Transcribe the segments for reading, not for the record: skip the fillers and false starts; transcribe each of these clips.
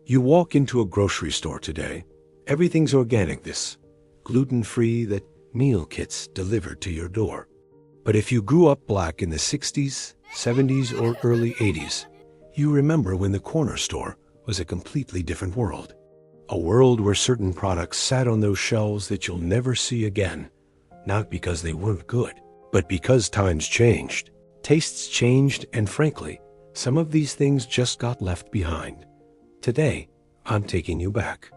You walk into a grocery store today, everything's organic, this gluten-free, that meal kits delivered to your door. But if you grew up black in the 60s, 70s, or early 80s, you remember when the corner store was a completely different world. A world where certain products sat on those shelves that you'll never see again, not because they weren't good, but because times changed, tastes changed, and frankly, some of these things just got left behind. Today, I'm taking you back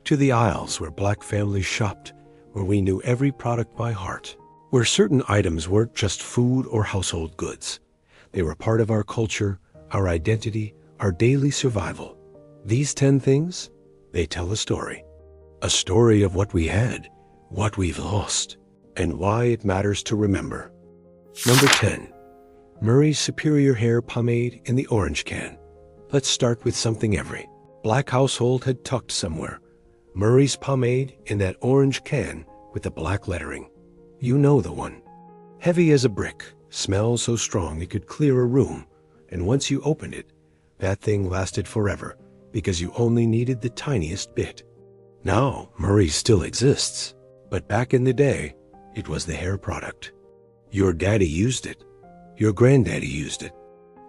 to the aisles where black families shopped, where we knew every product by heart, where certain items weren't just food or household goods. They were part of our culture, our identity, our daily survival. These 10 things, they tell a story of what we had, what we've lost, and why it matters to remember. Number 10, Murray's Superior Hair Pomade in the orange can. Let's start with something every black household had tucked somewhere. Murray's pomade in that orange can with the black lettering. You know the one. Heavy as a brick, smells so strong it could clear a room, and once you opened it, that thing lasted forever because you only needed the tiniest bit. Now, Murray still exists, but back in the day, it was the hair product. Your daddy used it. Your granddaddy used it.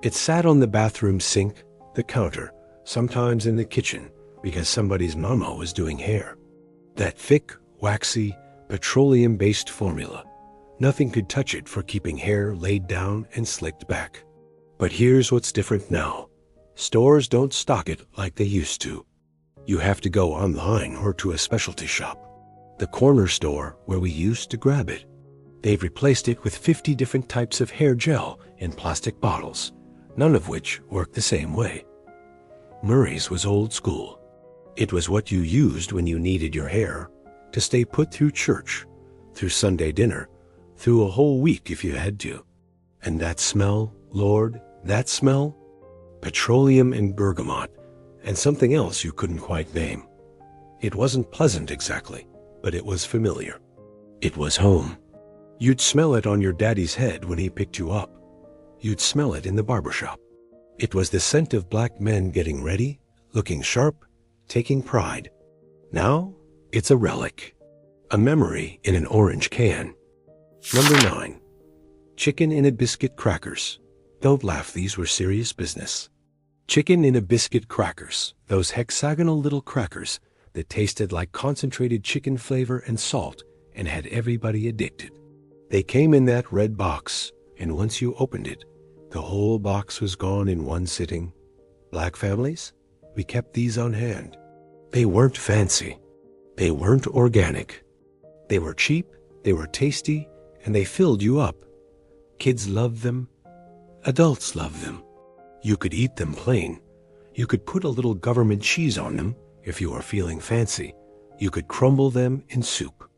It sat on the bathroom sink, the counter, sometimes in the kitchen, because somebody's mama was doing hair. That thick, waxy, petroleum-based formula. Nothing could touch it for keeping hair laid down and slicked back. But here's what's different now. Stores don't stock it like they used to. You have to go online or to a specialty shop, the corner store where we used to grab it. They've replaced it with 50 different types of hair gel in plastic bottles, none of which work the same way. Murray's was old school. It was what you used when you needed your hair to stay put through church, through Sunday dinner, through a whole week if you had to. And that smell, Lord, that smell? Petroleum and bergamot, and something else you couldn't quite name. It wasn't pleasant exactly, but it was familiar. It was home. You'd smell it on your daddy's head when he picked you up. You'd smell it in the barbershop. It was the scent of black men getting ready, looking sharp, taking pride. Now, it's a relic, a memory in an orange can. Number 9, chicken in a biscuit crackers. Don't laugh, these were serious business. Chicken in a biscuit crackers, those hexagonal little crackers that tasted like concentrated chicken flavor and salt and had everybody addicted. They came in that red box, and once you opened it, the whole box was gone in one sitting. Black families, we kept these on hand. They weren't fancy. They weren't organic. They were cheap, they were tasty, and they filled you up. Kids loved them. Adults loved them. You could eat them plain. You could put a little government cheese on them if you were feeling fancy. You could crumble them in soup.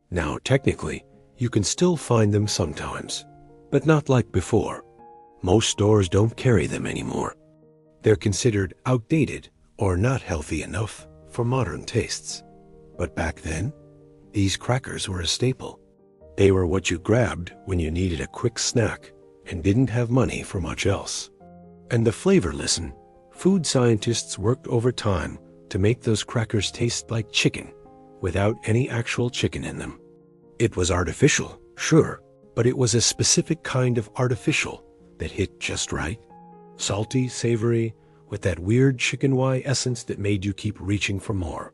Now, technically, you can still find them sometimes, but not like before. Most stores don't carry them anymore. They're considered outdated or not healthy enough for modern tastes. But back then, these crackers were a staple. They were what you grabbed when you needed a quick snack and didn't have money for much else. And the flavor, listen, food scientists worked overtime to make those crackers taste like chicken without any actual chicken in them. It was artificial, sure, but it was a specific kind of artificial that hit just right. Salty, savory, with that weird chicken Y essence that made you keep reaching for more.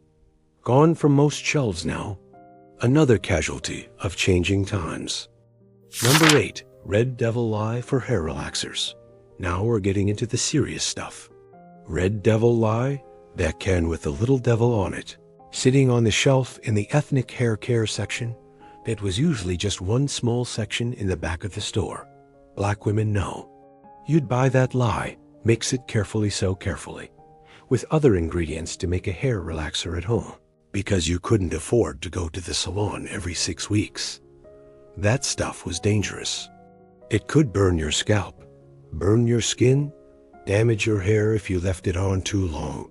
Gone from most shelves now. Another casualty of changing times. Number 8, Red Devil Lye for hair relaxers. Now we're getting into the serious stuff. Red Devil Lye, that can with the little devil on it, sitting on the shelf in the ethnic hair care section that was usually just one small section in the back of the store. Black women know. You'd buy that lye, mix it carefully, so carefully, with other ingredients to make a hair relaxer at home, because you couldn't afford to go to the salon every 6 weeks. That stuff was dangerous. It could burn your scalp, burn your skin, damage your hair if you left it on too long.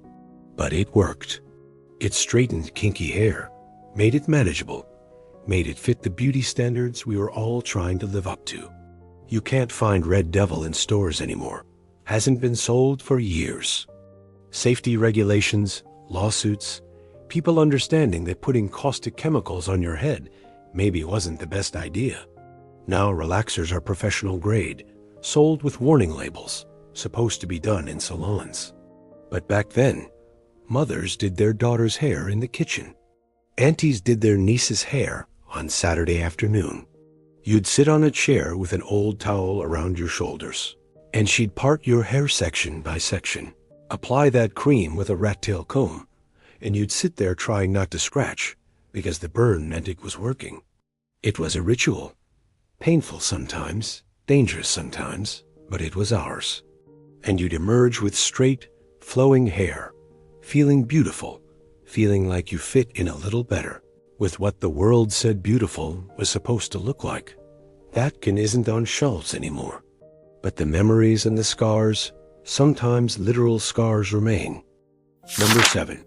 But it worked. It straightened kinky hair, made it manageable, made it fit the beauty standards we were all trying to live up to. You can't find Red Devil in stores anymore. Hasn't been sold for years. Safety regulations, lawsuits, people understanding that putting caustic chemicals on your head maybe wasn't the best idea. Now relaxers are professional grade, sold with warning labels, supposed to be done in salons. But back then, mothers did their daughter's hair in the kitchen. Aunties did their niece's hair on Saturday afternoon. You'd sit on a chair with an old towel around your shoulders, and she'd part your hair section by section, apply that cream with a rat-tail comb, and you'd sit there trying not to scratch because the burn meant it was working. It was a ritual. Painful sometimes, dangerous sometimes, but it was ours. And you'd emerge with straight, flowing hair, feeling beautiful, feeling like you fit in a little better with what the world said beautiful was supposed to look like. That isn't on shelves anymore. But the memories and the scars, sometimes literal scars, remain. Number 7.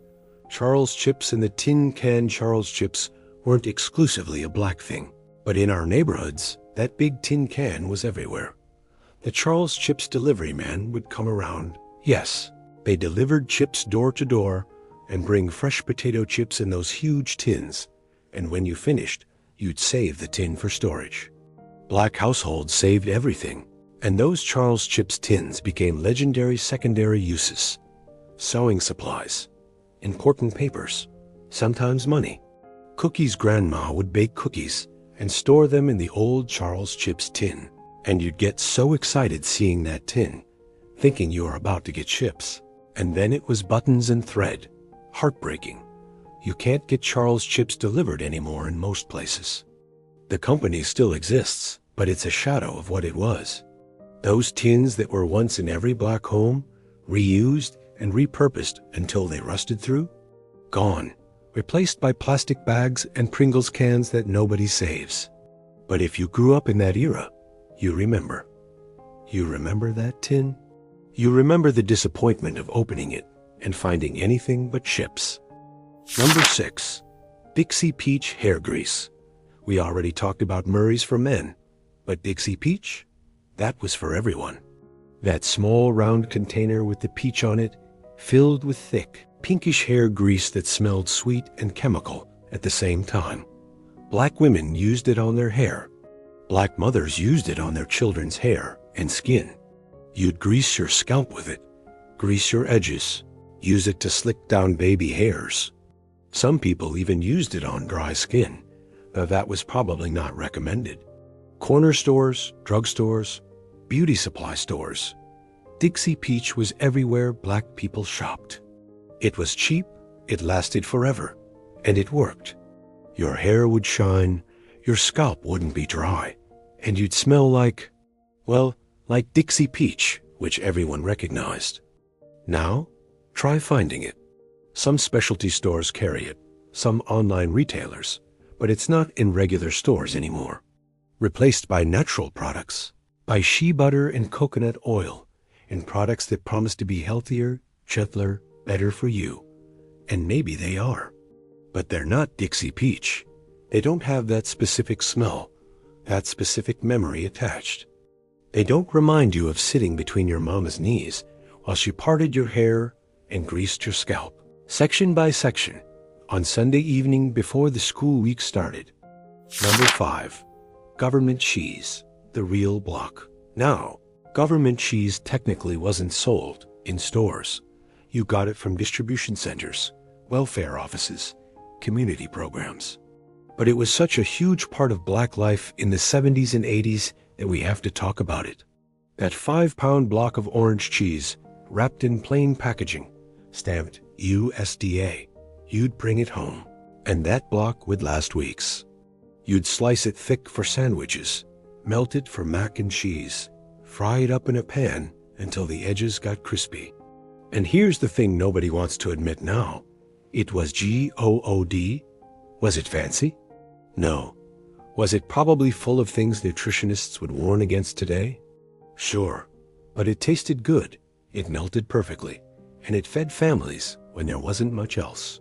Charles chips and the tin can. Charles chips weren't exclusively a black thing, but in our neighborhoods, that big tin can was everywhere. The Charles Chips delivery man would come around. Yes, they delivered chips door to door and bring fresh potato chips in those huge tins. And when you finished, you'd save the tin for storage. Black households saved everything, and those Charles Chips tins became legendary secondary uses. Sewing supplies, important papers, sometimes money. Cookie's grandma would bake cookies and store them in the old Charles Chips tin, and you'd get so excited seeing that tin, thinking you were about to get chips. And then it was buttons and thread. Heartbreaking. You can't get Charles Chips delivered anymore in most places. The company still exists, but it's a shadow of what it was. Those tins that were once in every black home, reused and repurposed until they rusted through, gone, replaced by plastic bags and Pringles cans that nobody saves. But if you grew up in that era, you remember. You remember that tin? You remember the disappointment of opening it and finding anything but chips. Number 6. Dixie Peach hair grease. We already talked about Murray's for men, but Dixie Peach? That was for everyone. That small round container with the peach on it, filled with thick, pinkish hair grease that smelled sweet and chemical at the same time. Black women used it on their hair. Black mothers used it on their children's hair and skin. You'd grease your scalp with it, grease your edges, use it to slick down baby hairs. Some people even used it on dry skin, though that was probably not recommended. Corner stores, drugstores, beauty supply stores. Dixie Peach was everywhere black people shopped. It was cheap, it lasted forever, and it worked. Your hair would shine, your scalp wouldn't be dry, and you'd smell like Dixie Peach, which everyone recognized. Now, try finding it. Some specialty stores carry it, some online retailers, but it's not in regular stores anymore. Replaced by natural products, by shea butter and coconut oil, and products that promise to be healthier, gentler, better for you. And maybe they are. But they're not Dixie Peach. They don't have that specific smell, that specific memory attached. They don't remind you of sitting between your mama's knees while she parted your hair and greased your scalp, section by section, on Sunday evening before the school week started. Number 5. Government cheese, the real block. Now, government cheese technically wasn't sold in stores. You got it from distribution centers, welfare offices, community programs. But it was such a huge part of black life in the 70s and 80s that we have to talk about it. That 5-pound block of orange cheese, wrapped in plain packaging, stamped USDA. You'd bring it home, and that block would last weeks. You'd slice it thick for sandwiches, melt it for mac and cheese, fry it up in a pan until the edges got crispy. And here's the thing nobody wants to admit now. It was GOOD. Was it fancy? No. Was it probably full of things nutritionists would warn against today? Sure. But it tasted good, it melted perfectly, and it fed families when there wasn't much else.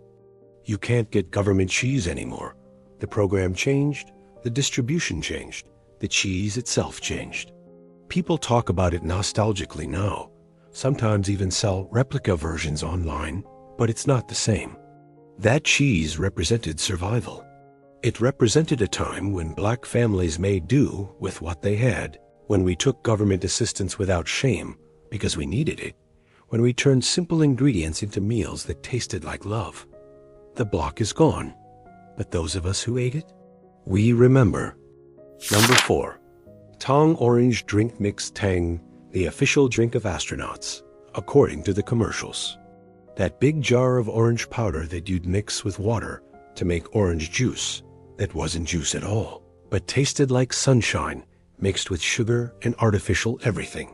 You can't get government cheese anymore. The program changed, the distribution changed, the cheese itself changed. People talk about it nostalgically now, sometimes even sell replica versions online, but it's not the same. That cheese represented survival. It represented a time when black families made do with what they had, when we took government assistance without shame because we needed it, when we turned simple ingredients into meals that tasted like love. The block is gone, but those of us who ate it, we remember. Number 4. Tang Orange Drink Mix Tang, the official drink of astronauts, according to the commercials. That big jar of orange powder that you'd mix with water to make orange juice that wasn't juice at all, but tasted like sunshine mixed with sugar and artificial everything.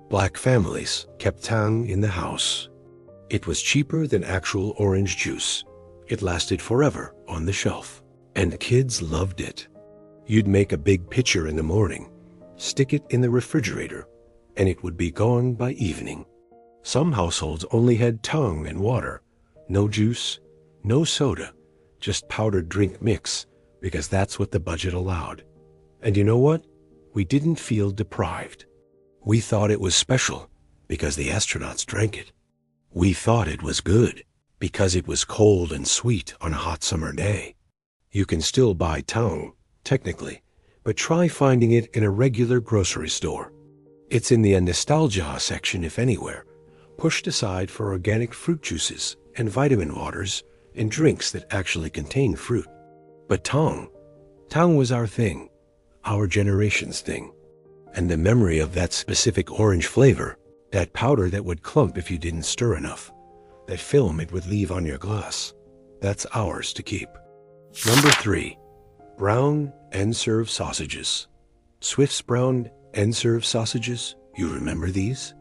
Black families kept Tang in the house. It was cheaper than actual orange juice. It lasted forever on the shelf, and kids loved it. You'd make a big pitcher in the morning, stick it in the refrigerator, and it would be gone by evening. Some households only had Tang and water, no juice, no soda, just powdered drink mix, because that's what the budget allowed. And you know what? We didn't feel deprived. We thought it was special because the astronauts drank it. We thought it was good because it was cold and sweet on a hot summer day. You can still buy Tang, technically, but try finding it in a regular grocery store. It's in the nostalgia section, if anywhere, pushed aside for organic fruit juices and vitamin waters and drinks that actually contain fruit. But Tang was our thing, our generation's thing. And the memory of that specific orange flavor, that powder that would clump if you didn't stir enough, that film it would leave on your glass, that's ours to keep. Number 3. Brown end-serve sausages. Swift's brown end-serve sausages, you remember these?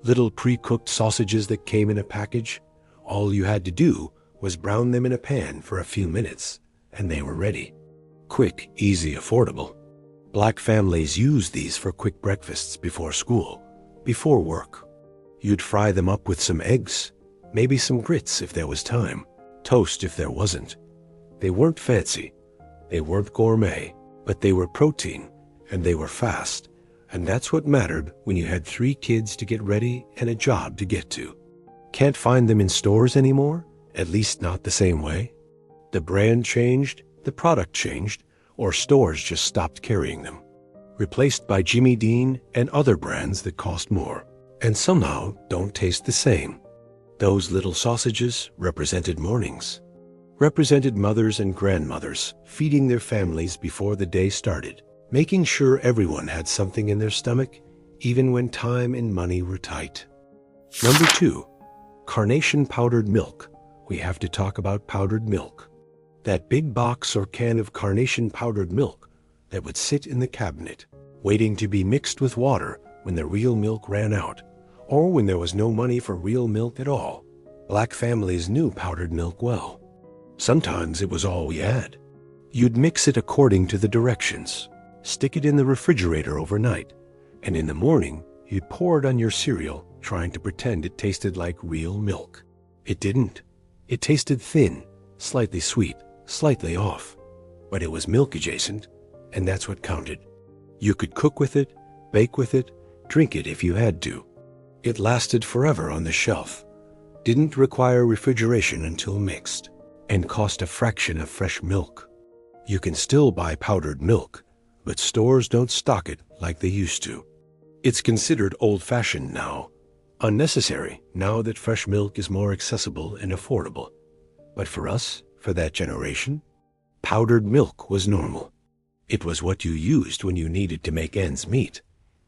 Little pre-cooked sausages that came in a package. All you had to do was brown them in a pan for a few minutes, and they were ready. Quick, easy, affordable. Black families used these for quick breakfasts before school, before work. You'd fry them up with some eggs, maybe some grits if there was time, toast if there wasn't. They weren't fancy, they weren't gourmet, but they were protein, and they were fast. And that's what mattered when you had 3 kids to get ready and a job to get to. Can't find them in stores anymore, at least not the same way. The brand changed, the product changed, or stores just stopped carrying them. Replaced by Jimmy Dean and other brands that cost more, and somehow don't taste the same. Those little sausages represented mornings, represented mothers and grandmothers feeding their families before the day started, making sure everyone had something in their stomach, even when time and money were tight. Number 2, Carnation powdered milk. We have to talk about powdered milk. That big box or can of Carnation powdered milk that would sit in the cabinet, waiting to be mixed with water when the real milk ran out, or when there was no money for real milk at all. Black families knew powdered milk well. Sometimes it was all we had. You'd mix it according to the directions, stick it in the refrigerator overnight, and in the morning, you'd pour it on your cereal, trying to pretend it tasted like real milk. It didn't. It tasted thin, slightly sweet, slightly off. But it was milk adjacent, and that's what counted. You could cook with it, bake with it, drink it if you had to. It lasted forever on the shelf, didn't require refrigeration until mixed, and cost a fraction of fresh milk. You can still buy powdered milk, but stores don't stock it like they used to. It's considered old-fashioned now, unnecessary now that fresh milk is more accessible and affordable. But for us, for that generation, powdered milk was normal. It was what you used when you needed to make ends meet,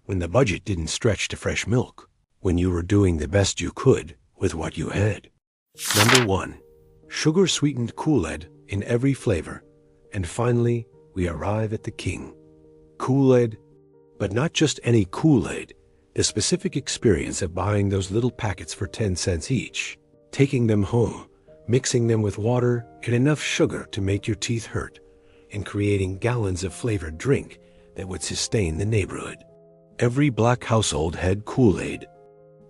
when the budget didn't stretch to fresh milk, when you were doing the best you could with what you had. Number 1, sugar-sweetened Kool-Aid in every flavor. And finally, we arrive at the king. Kool-Aid, but not just any Kool-Aid, the specific experience of buying those little packets for 10 cents each, taking them home, mixing them with water and enough sugar to make your teeth hurt, and creating gallons of flavored drink that would sustain the neighborhood. Every black household had Kool-Aid.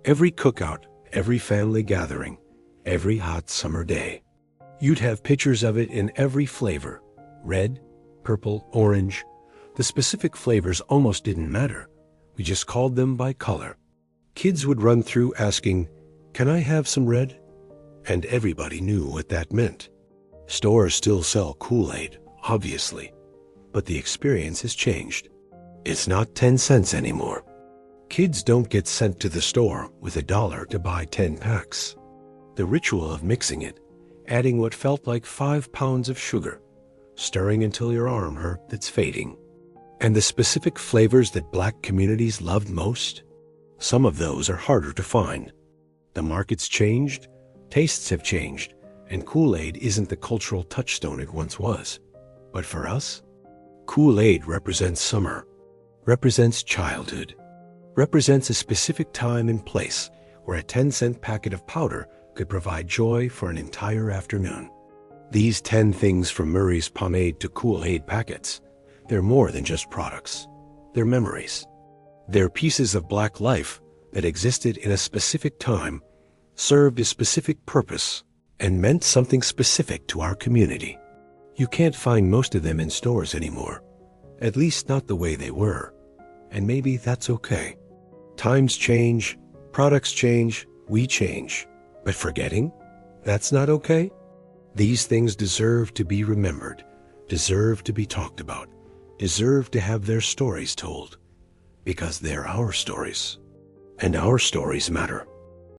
Every cookout, every family gathering, every hot summer day. You'd have pictures of it in every flavor, red, purple, orange. The specific flavors almost didn't matter. We just called them by color. Kids would run through asking, "Can I have some red?" And everybody knew what that meant. Stores still sell Kool-Aid, obviously, but the experience has changed. It's not 10 cents anymore. Kids don't get sent to the store with $1 to buy 10 packs. The ritual of mixing it, adding what felt like 5 pounds of sugar, stirring until your arm hurt, that's fading. And the specific flavors that Black communities loved most, some of those are harder to find. The market's changed, tastes have changed, and Kool-Aid isn't the cultural touchstone it once was. But for us, Kool-Aid represents summer, represents childhood, represents a specific time and place where a 10-cent packet of powder could provide joy for an entire afternoon. These 10 things from Murray's pomade to Kool-Aid packets, they're more than just products. They're memories. They're pieces of Black life that existed in a specific time, served a specific purpose, and meant something specific to our community. You can't find most of them in stores anymore, at least not the way they were, and maybe that's okay. Times change, products change, we change, but forgetting? That's not okay? These things deserve to be remembered, deserve to be talked about, deserve to have their stories told, because they're our stories, and our stories matter.